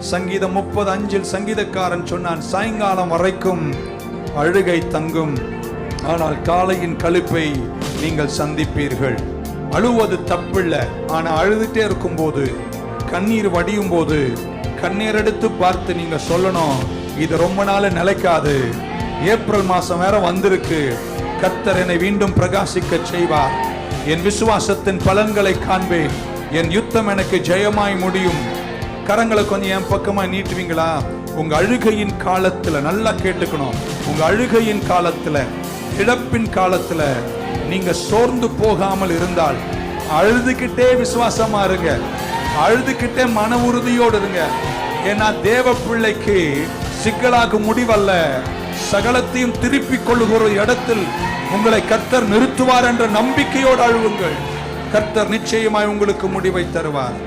சங்கீதம் 30:5 சங்கீதக்காரன் சொன்னான், சாயங்காலம் வரைக்கும் அழுகை தங்கும், ஆனால் காலையின் களிப்பை நீங்கள் சந்திப்பீர்கள். அழுவது தப்பில்லை, ஆனா அழுதுட்டே இருக்கும் போது, கண்ணீர் வடியும் போது கண்ணீர் எடுத்து பார்த்து நீங்க சொல்லணும், இது ரொம்ப நாள் நிலைக்காது. ஏப்ரல் மாசம் வேற வந்திருக்கு, கர்த்தர் என்னை மீண்டும் பிரகாசிக்க செய்வார். என் விசுவாசத்தின் பலன்களை காண்பேன். என் யுத்தம் எனக்கு ஜெயமாய் முடியும். கரங்களை கொஞ்சம் என் பக்கமா நீட்டுவீங்களா? உங்க அழுகையின் காலத்துல நல்லா கேட்டுக்கணும். உங்க அழுகையின் காலத்துல, இழப்பின் காலத்துல நீங்க சோர்ந்து போகாமல் இருந்தால், அழுதுகிட்டே விசுவாசமா இருங்க, அழுதுகிட்டே மன உறுதியோடு இருங்க. ஏன்னா தேவ பிள்ளைக்கு சிக்கலாக முடிவல்ல, சகலத்தையும் திருப்பிக் கொள்ளுகிற இடத்தில் உங்களை கர்த்தர் நிறுத்துவார் என்ற நம்பிக்கையோடு அழுவுங்கள். கர்த்தர் நிச்சயமாய் உங்களுக்கு முடிவை தருவார்.